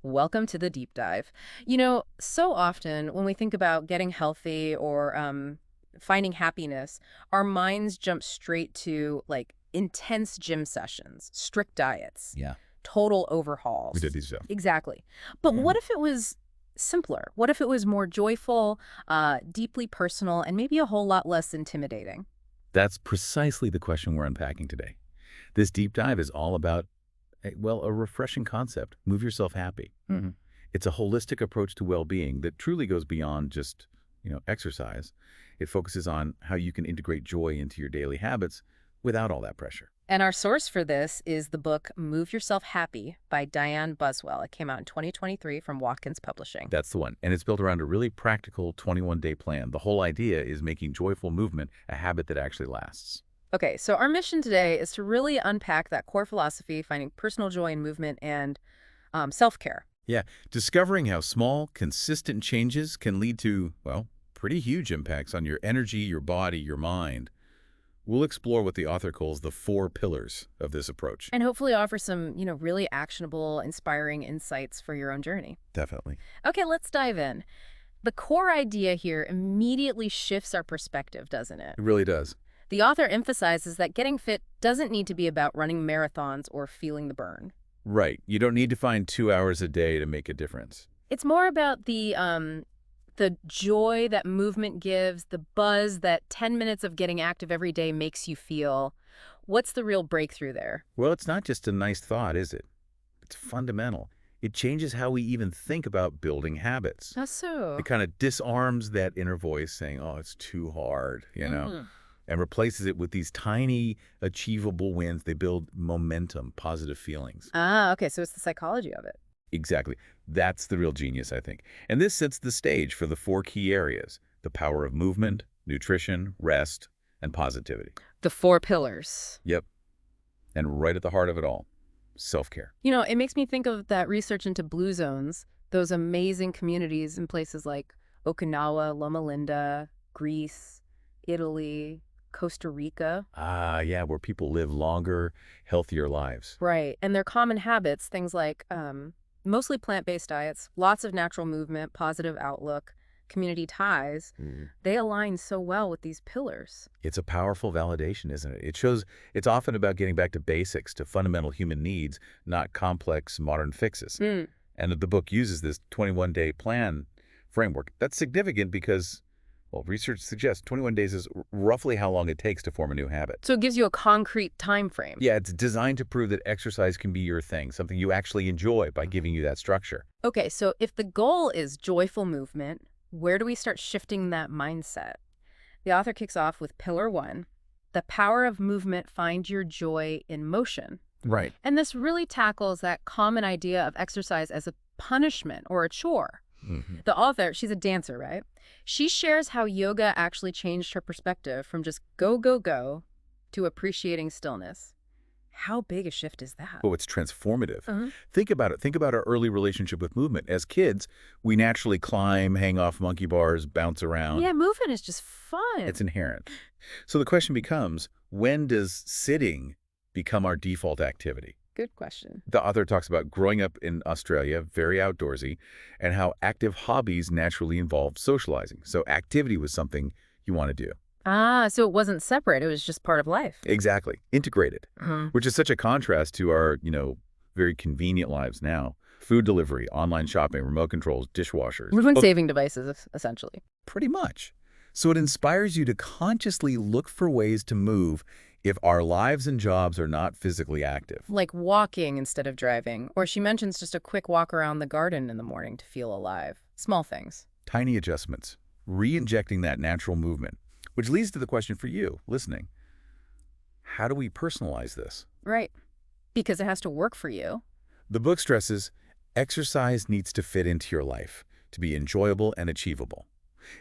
Welcome to the deep dive. So often when we think about getting healthy or finding happiness, our minds jump straight to like intense gym sessions, strict diets, Yeah, total we did overhauls. these stuff. Exactly. But Mhm. what if it was simpler? What if it was more joyful, deeply personal, and maybe a whole lot less intimidating? That's precisely the question we're unpacking today. This deep dive is all about, a refreshing concept. Move yourself happy. Mhm. It's a holistic approach to well-being that truly goes beyond just, exercise. It focuses on how you can integrate joy into your daily habits without all that pressure. And our source for this is the book Move Yourself Happy by Dianne Buswell. It came out in 2023 from Watkins Publishing. That's the one. And it's built around a really practical 21-day plan. The whole idea is making joyful movement a habit that actually lasts. Okay, so our mission today is to really unpack that core philosophy, finding personal joy in movement and self-care. Yeah, discovering how small, consistent changes can lead to, pretty huge impacts on your energy, your body, your mind. We'll explore what the author calls the four pillars of this approach. And hopefully offer some, really actionable, inspiring insights for your own journey. Definitely. Okay, let's dive in. The core idea here immediately shifts our perspective, doesn't it? It really does. The author emphasizes that getting fit doesn't need to be about running marathons or feeling the burn. Right. You don't need to find 2 hours a day to make a difference. It's more about the joy that movement gives, the buzz that 10 minutes of getting active every day makes you feel. What's the real breakthrough there? Well, it's not just a nice thought, is it? It's fundamental. It changes how we even think about building habits. How so? It kind of disarms that inner voice saying, oh, it's too hard, Mhm. and replaces it with these tiny, achievable wins. They build momentum, positive feelings. Ah, okay, so it's the psychology of it. Exactly. That's the real genius, I think. And this sets the stage for the four key areas: the power of movement, nutrition, rest, and positivity. The four pillars. Yep. And right at the heart of it all, self-care. It makes me think of that research into blue zones, those amazing communities in places like Okinawa, Loma Linda, Greece, Italy, Costa Rica. Ah, yeah, where people live longer, healthier lives. Right. And their common habits, things like mostly plant-based diets, lots of natural movement, positive outlook, community ties, Mm. they align so well with these pillars. It's a powerful validation, isn't it? It shows it's often about getting back to basics, to fundamental human needs, not complex modern fixes. Mm. And the book uses this 21-day plan framework. That's significant because, research suggests 21 days is roughly how long it takes to form a new habit. So it gives you a concrete time frame. Yeah, it's designed to prove that exercise can be your thing, something you actually enjoy by giving you that structure. Okay, so if the goal is joyful movement, where do we start shifting that mindset? The author kicks off with Pillar 1, the power of movement, find your joy in motion. Right. And this really tackles that common idea of exercise as a punishment or a chore. Hmm. The author, she's a dancer, right? She shares how yoga actually changed her perspective from just go, go, go to appreciating stillness. How big a shift is that? Oh, it's transformative. Uh-huh. Think about it. Think about our early relationship with movement. As kids, we naturally climb, hang off monkey bars, bounce around. Yeah, movement is just fun. It's inherent. So the question becomes, when does sitting become our default activity? Good question. The author talks about growing up in Australia, very outdoorsy, and how active hobbies naturally involved socializing. So activity was something you want to do. Ah, so it wasn't separate. It was just part of life. Exactly. Integrated, Uh-huh. which is such a contrast to our, very convenient lives now. Food delivery, online shopping, remote controls, dishwashers. We're doing Well, saving devices, essentially. pretty much. So it inspires you to consciously look for ways to move if our lives and jobs are not physically active. Like walking instead of driving. Or she mentions just a quick walk around the garden in the morning to feel alive. Small things. Tiny adjustments, re-injecting that natural movement, which leads to the question for you, listening. How do we personalize this? Right. Because it has to work for you. The book stresses exercise needs to fit into your life, to be enjoyable and achievable.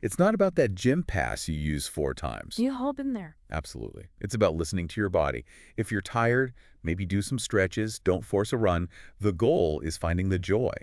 It's not about that gym pass you use 4 times. You've all been there. Absolutely. It's about listening to your body. If you're tired, maybe do some stretches, don't force a run. The goal is finding the joy.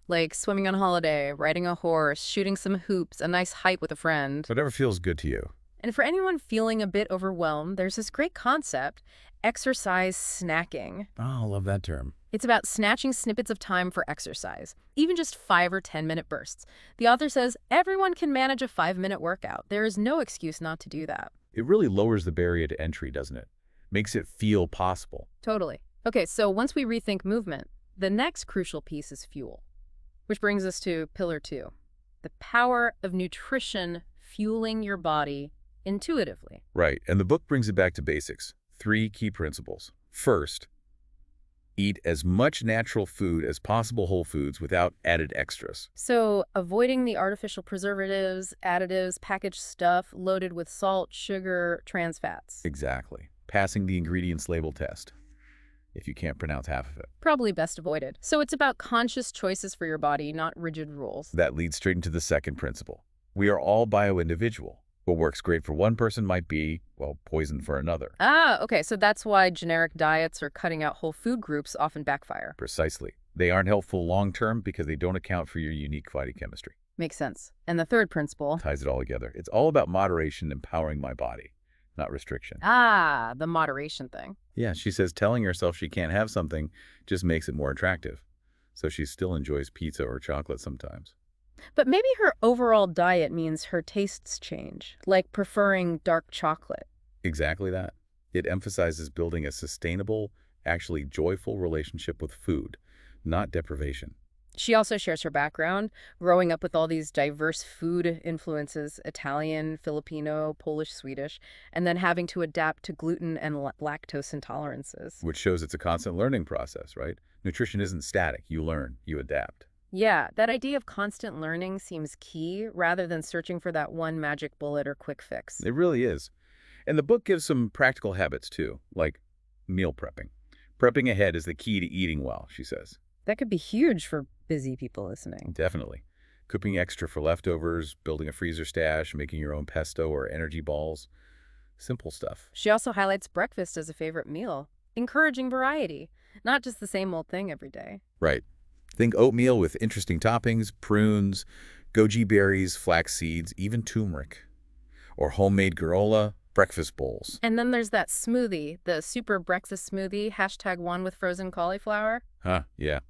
Like swimming on holiday, riding a horse, shooting some hoops, a nice hike with a friend. Whatever feels good to you. And for anyone feeling a bit overwhelmed, there's this great concept, exercise snacking. Oh, I love that term. It's about snatching snippets of time for exercise, even just 5 or 10-minute bursts. The author says everyone can manage a 5-minute workout. There is no excuse not to do that. It really lowers the barrier to entry, doesn't it? Makes it feel possible. Totally. Okay, so once we rethink movement, the next crucial piece is fuel, which brings us to pillar 2, the power of nutrition fueling your body intuitively. Right, and the book brings it back to basics. 3 key principles. First, eat as much natural food as possible, whole foods, without added extras. So, avoiding the artificial preservatives, additives, packaged stuff loaded with salt, sugar, trans fats. Exactly. Passing the ingredients label test, if you can't pronounce half of it. Probably best avoided. So it's about conscious choices for your body, not rigid rules. That leads straight into the second principle. We are all bio-individual. What works great for one person might be, well, poison for another. Ah, okay, so that's why generic diets or cutting out whole food groups often backfire. Precisely. They aren't helpful long-term because they don't account for your unique body chemistry. Makes sense. And the third principle. Ties it all together. It's all about moderation, empowering my body, not restriction. Ah, the moderation thing. Yeah, she says telling herself she can't have something just makes it more attractive. So she still enjoys pizza or chocolate sometimes. But maybe her overall diet means her tastes change, like preferring dark chocolate. Exactly that. It emphasizes building a sustainable, actually joyful relationship with food, not deprivation. She also shares her background, growing up with all these diverse food influences, Italian, Filipino, Polish, Swedish, and then having to adapt to gluten and lactose intolerances. Which shows it's a constant learning process, right? Nutrition isn't static. You learn, you adapt. Yeah, that idea of constant learning seems key rather than searching for that one magic bullet or quick fix. It really is. And the book gives some practical habits too, like meal prepping. Prepping ahead is the key to eating well, she says. That could be huge for busy people listening. Definitely. Cooking extra for leftovers, building a freezer stash, making your own pesto or energy balls. Simple stuff. She also highlights breakfast as a favorite meal, encouraging variety, not just the same old thing every day. Right. Think oatmeal with interesting toppings, prunes, goji berries, flax seeds, even turmeric. Or homemade granola, breakfast bowls. And then there's that smoothie, the super breakfast smoothie, #1 with frozen cauliflower. Huh, yeah.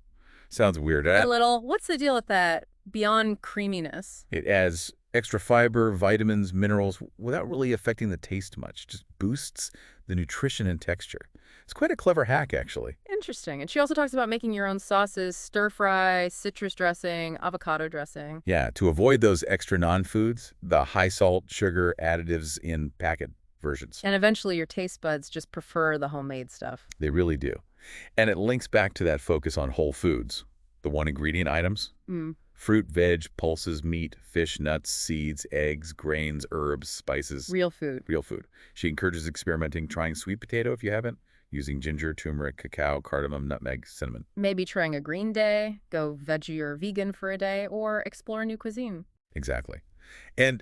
Sounds weird. A little, what's the deal with that beyond creaminess? It adds extra fiber, vitamins, minerals, without really affecting the taste much. Just boosts the nutrition and texture. It's quite a clever hack, actually. Interesting. And she also talks about making your own sauces, stir fry, citrus dressing, avocado dressing. Yeah, to avoid those extra non-foods, the high salt, sugar additives in packet versions. And eventually your taste buds just prefer the homemade stuff. They really do. And it links back to that focus on whole foods, the one ingredient items. Fruit, veg, pulses, meat, fish, nuts, seeds, eggs, grains, herbs, spices. Real food. Real food. She encourages experimenting, trying sweet potato if you haven't, using ginger, turmeric, cacao, cardamom, nutmeg, cinnamon. Maybe trying a green day, go veggie or vegan for a day, or explore new cuisine. Exactly. And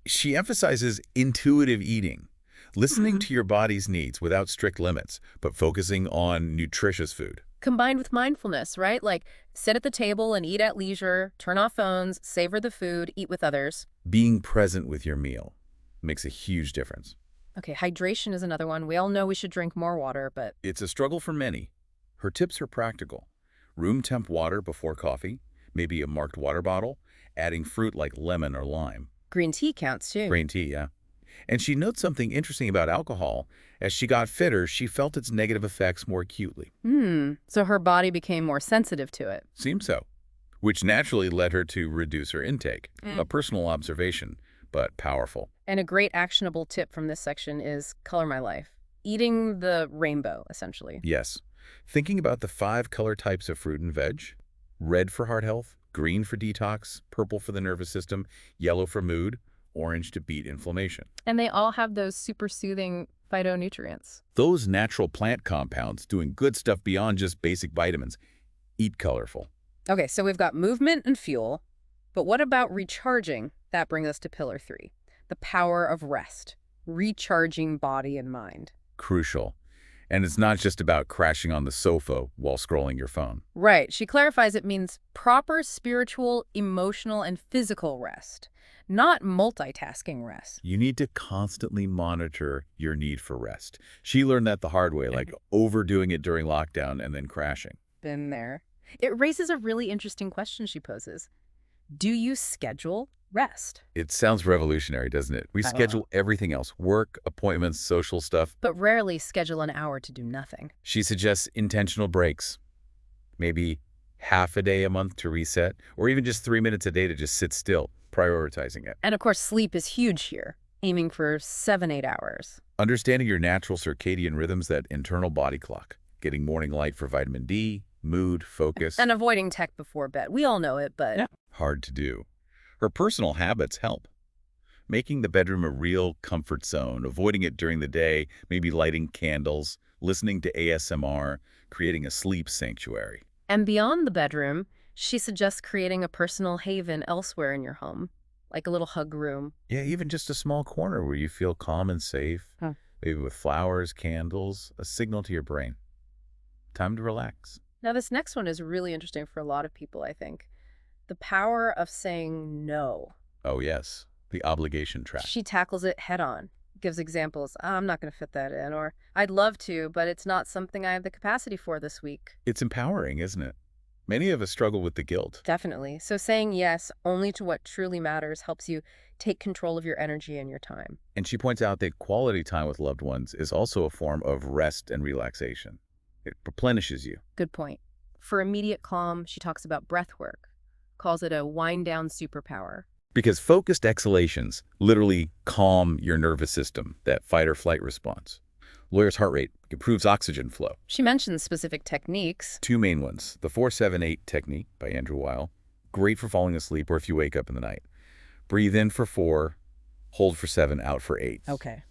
she emphasizes intuitive eating, listening to your body's needs without strict limits, but focusing on nutritious food. Combined with mindfulness, right? Like sit at the table and eat at leisure, turn off phones, savor the food, eat with others. Being present with your meal makes a huge difference. Okay, hydration is another one. We all know we should drink more water, but It's a struggle for many. Her tips are practical. Room temp water before coffee, maybe a marked water bottle, adding fruit like lemon or lime. green tea counts too. Green tea, yeah. And she notes something interesting about alcohol. As she got fitter, she felt its negative effects more acutely. So her body became more sensitive to it. Seems so. Which naturally led her to reduce her intake. A personal observation, but powerful. And a great actionable tip from this section is color my life. Eating the rainbow, essentially. Yes. Thinking about the 5 color types of fruit and veg. Red for heart health, green for detox, purple for the nervous system, yellow for mood, orange to beat inflammation. And they all have those super soothing phytonutrients. Those natural plant compounds doing good stuff beyond just basic vitamins. Eat colorful. Okay, so we've got movement and fuel, but what about recharging? That brings us to pillar 3, the power of rest, recharging body and mind. Crucial. And it's not just about crashing on the sofa while scrolling your phone. Right. She clarifies it means proper spiritual, emotional, and physical rest, not multitasking rest. You need to constantly monitor your need for rest. She learned that the hard way, like overdoing it during lockdown and then crashing. Been there. It raises a really interesting question she poses. Do you schedule rest? It sounds revolutionary, doesn't it? We Oh. schedule everything else, work, appointments, social stuff. But rarely schedule an hour to do nothing. She suggests intentional breaks, maybe half a day a month to reset, or even just 3 minutes a day to just sit still, prioritizing it. And of course, sleep is huge here, aiming for 7, 8 hours. Understanding your natural circadian rhythms, that internal body clock, getting morning light for vitamin D, mood, focus. And avoiding tech before bed. We all know it, but Yeah. Hard to do. Her personal habits help. Making the bedroom a real comfort zone, avoiding it during the day, maybe lighting candles, listening to ASMR, creating a sleep sanctuary. And beyond the bedroom, she suggests creating a personal haven elsewhere in your home, like a little hug room. Yeah, even just a small corner where you feel calm and safe, Huh. maybe with flowers, candles, a signal to your brain. Time to relax. Now, this next one is really interesting for a lot of people, I think. The power of saying no. Oh, yes, the obligation trap. She tackles it head on, gives examples. I'm not going to fit that in, or I'd love to, but it's not something I have the capacity for this week. It's empowering, isn't it? Many of us struggle with the guilt. Definitely. So saying yes only to what truly matters helps you take control of your energy and your time. And she points out that quality time with loved ones is also a form of rest and relaxation. It replenishes you. Good point. For immediate calm, she talks about breath work, calls it a wind-down superpower. Because focused exhalations literally calm your nervous system, that fight or flight response. Lawyer's heart rate improves oxygen flow. She mentions specific techniques. Two main ones. The 4-7-8 technique by Andrew Weil. Great for falling asleep or if you wake up in the night. Breathe in for 4, hold for 7, out for 8. Okay.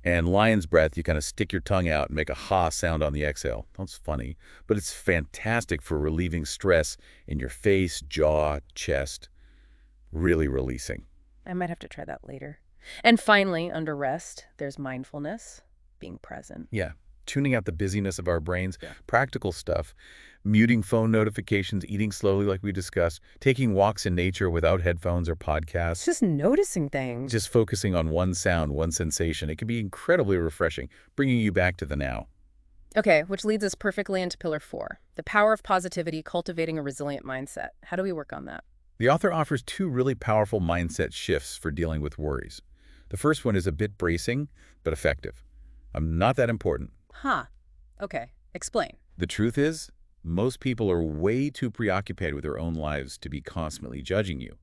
And lion's breath, you kind of stick your tongue out and make a ha sound on the exhale. That's funny, but it's fantastic for relieving stress in your face, jaw, chest. Really releasing. I might have to try that later. And finally, under rest, there's mindfulness, being present. Yeah, tuning out the busyness of our brains, Yeah. practical stuff, muting phone notifications, eating slowly like we discussed, taking walks in nature without headphones or It's podcasts, just noticing things. just focusing on one sound, one sensation. It can be incredibly refreshing, bringing you back to the now. Okay, which leads us perfectly into pillar 4, the power of positivity, cultivating a resilient mindset. How do we work on that? The author offers 2 really powerful mindset shifts for dealing with worries. The first one is a bit bracing, but effective. I'm not that important. Huh. Okay, explain. The truth is, most people are way too preoccupied with their own lives to be constantly judging you.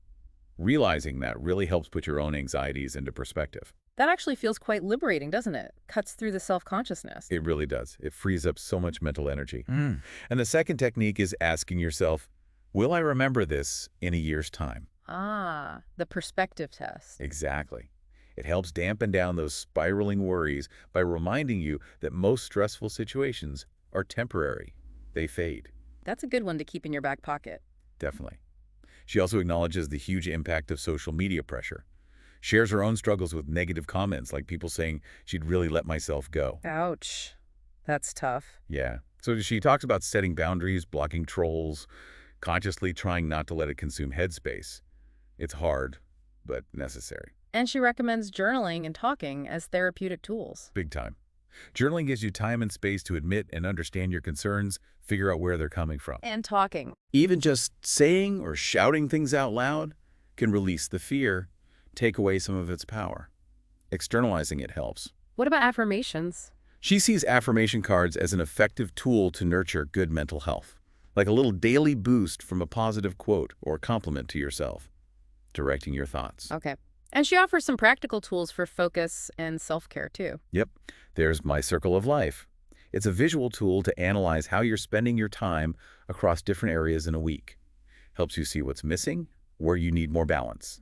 Realizing that really helps put your own anxieties into perspective. That actually feels quite liberating, doesn't it? Cuts through the self-consciousness. It really does. It frees up so much mental energy. And the second technique is asking yourself, will I remember this in a year's time? Ah, the perspective test. Exactly. It helps dampen down those spiraling worries by reminding you that most stressful situations are temporary. They fade. That's a good one to keep in your back pocket. Definitely. She also acknowledges the huge impact of social media pressure. Shares her own struggles with negative comments, like people saying she'd really let myself go. Ouch. That's tough. Yeah. So she talks about setting boundaries, blocking trolls, consciously trying not to let it consume headspace. It's hard, but necessary. And she recommends journaling and talking as therapeutic tools. Big time. Journaling gives you time and space to admit and understand your concerns, figure out where they're coming from. And talking. Even just saying or shouting things out loud can release the fear, take away some of its power. Externalizing it helps. What about affirmations? She sees affirmation cards as an effective tool to nurture good mental health, like a little daily boost from a positive quote or compliment to yourself, directing your thoughts. Okay. And she offers some practical tools for focus and self-care, too. Yep, there's My Circle of Life. It's a visual tool to analyze how you're spending your time across different areas in a week. Helps you see what's missing, where you need more balance.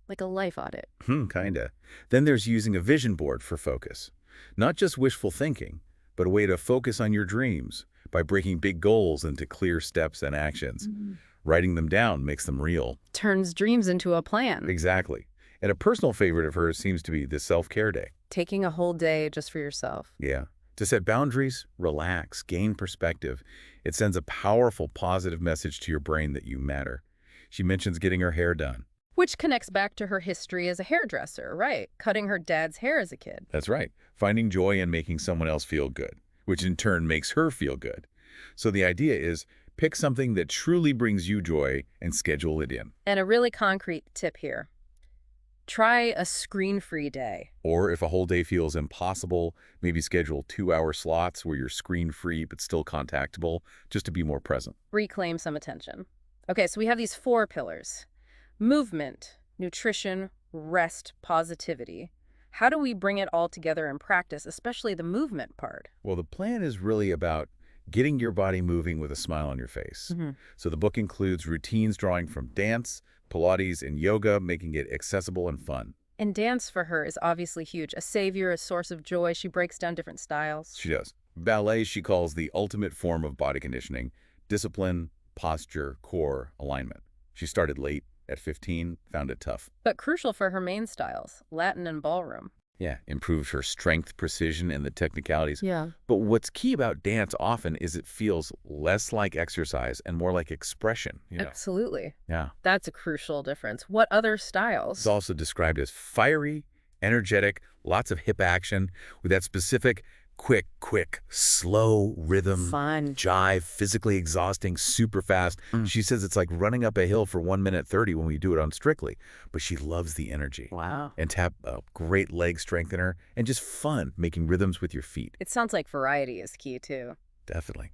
Like a life audit. Kinda. Then there's using a vision board for focus. Not just wishful thinking, but a way to focus on your dreams by breaking big goals into clear steps and actions. Writing them down makes them real. Turns dreams into a plan. Exactly. And a personal favorite of hers seems to be the self-care day. Taking a whole day just for yourself. Yeah. To set boundaries, relax, gain perspective. It sends a powerful, positive message to your brain that you matter. She mentions getting her hair done. Which connects back to her history as a hairdresser, right? Cutting her dad's hair as a kid. That's right. Finding joy in making someone else feel good, which in turn makes her feel good. So the idea is pick something that truly brings you joy and schedule it in. And a really concrete tip here. Try a screen-free day. Or if a whole day feels impossible, maybe schedule 2-hour slots where you're screen-free but still contactable, just to be more present. Reclaim some attention. Okay, so we have these 4 pillars. Movement, nutrition, rest, positivity. How do we bring it all together in practice, especially the movement part? Well, the plan is really about getting your body moving with a smile on your face. Hmm. So the book includes routines drawing from dance, Pilates, and yoga, making it accessible and fun. And dance for her is obviously huge, a savior, a source of joy. She breaks down different styles. She does. Ballet she calls the ultimate form of body conditioning, discipline, posture, core, alignment. She started late, at 15, found it tough. But crucial for her main styles, Latin and ballroom. Yeah, improves her strength, precision, and the technicalities. Yeah. But what's key about dance often is it feels less like exercise and more like expression. Absolutely. Yeah. That's a crucial difference. What other It's styles? also described as fiery, energetic, lots of hip action, with that specific quick, slow rhythm, Fun. jive, physically exhausting, super fast. She says it's like running up a hill for 1:30 when we do it on Strictly, but she loves the energy. Wow. And tap a great leg strengthener and just fun making rhythms with your feet. It sounds like variety is key, too. Definitely.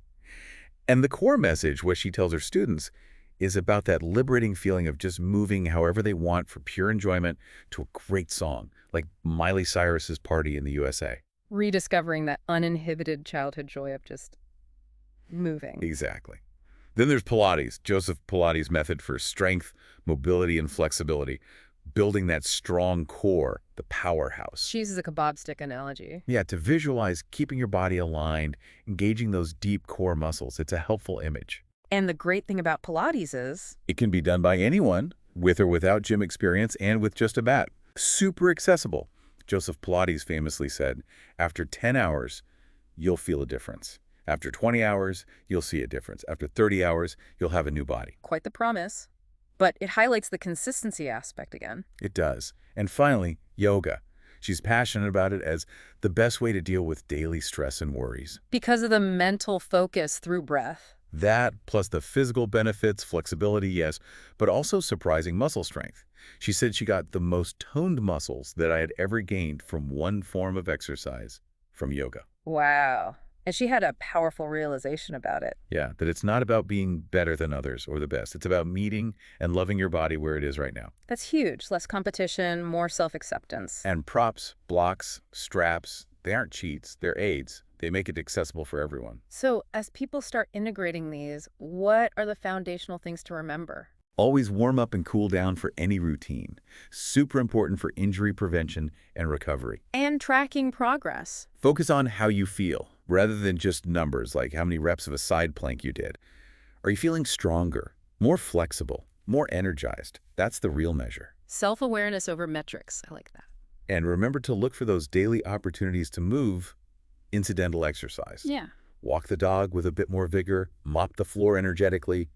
And the core message, what she tells her students, is about that liberating feeling of just moving however they want for pure enjoyment to a great song, like Miley Cyrus's Party in the USA. Rediscovering that uninhibited childhood joy of just moving. Exactly. Then there's Pilates, Joseph Pilates' method for strength, mobility, and flexibility, building that strong core, the powerhouse. She uses a kebab stick analogy. Yeah, to visualize keeping your body aligned, engaging those deep core muscles. It's a helpful image. And the great thing about Pilates is It can be done by anyone, with or without gym experience and with just a mat. Super accessible. Joseph Pilates famously said, after 10 hours, you'll feel a difference. After 20 hours, you'll see a difference. After 30 hours, you'll have a new body. quite the promise. But it highlights the consistency aspect again. It does. And finally, yoga. She's passionate about it as the best way to deal with daily stress and worries. Because of the mental focus through breath. That, plus the physical benefits, flexibility, yes, but also surprising muscle strength. She said she got the most toned muscles that I had ever gained from one form of exercise, from yoga. Wow. And she had a powerful realization about it. Yeah, that it's not about being better than others or the best. It's about meeting and loving your body where it is right now. That's huge. Less competition, more self-acceptance. And props, blocks, straps, they aren't cheats, they're aids. They make it accessible for everyone. So as people start integrating these, what are the foundational things to remember? Always warm up and cool down for any routine. Super important for injury prevention and recovery. And tracking progress. Focus on how you feel, rather than just numbers like how many reps of a side plank you did. Are you feeling stronger, more flexible, more energized? That's the real measure. Self-awareness over metrics. I like that. And remember to look for those daily opportunities to move, incidental exercise. Yeah. Walk the dog with a bit more vigor, mop the floor energetically.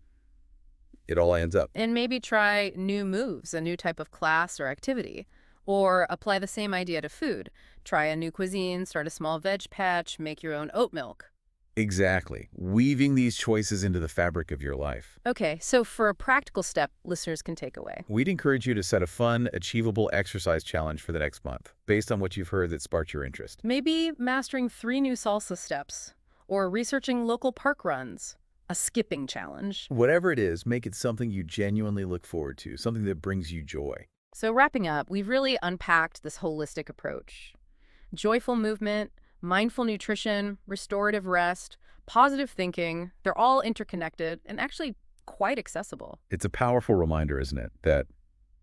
It all ends up. And maybe try new moves, a new type of class or activity. Or apply the same idea to food. Try a new cuisine, start a small veg patch, make your own oat milk. Exactly. Weaving these choices into the fabric of your life. Okay, so for a practical step listeners can take away. We'd encourage you to set a fun, achievable exercise challenge for the next month, based on what you've heard that sparked your interest. Maybe mastering 3 new salsa steps, or researching local park runs, a skipping challenge. Whatever it is, make it something you genuinely look forward to, something that brings you joy. So wrapping up, we've really unpacked this holistic approach. Joyful movement, mindful nutrition, restorative rest, positive thinking, they're all interconnected and actually quite accessible. It's a powerful reminder, isn't it, that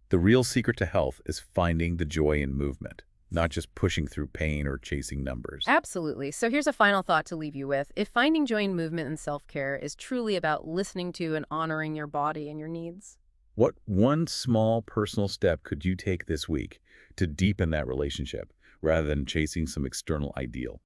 the real secret to health is finding the joy in movement, not just pushing through pain or chasing numbers. Absolutely. So here's a final thought to leave you with. If finding joy in movement and self-care is truly about listening to and honoring your body and your needs, What one small personal step could you take this week to deepen that relationship rather than chasing some external ideal?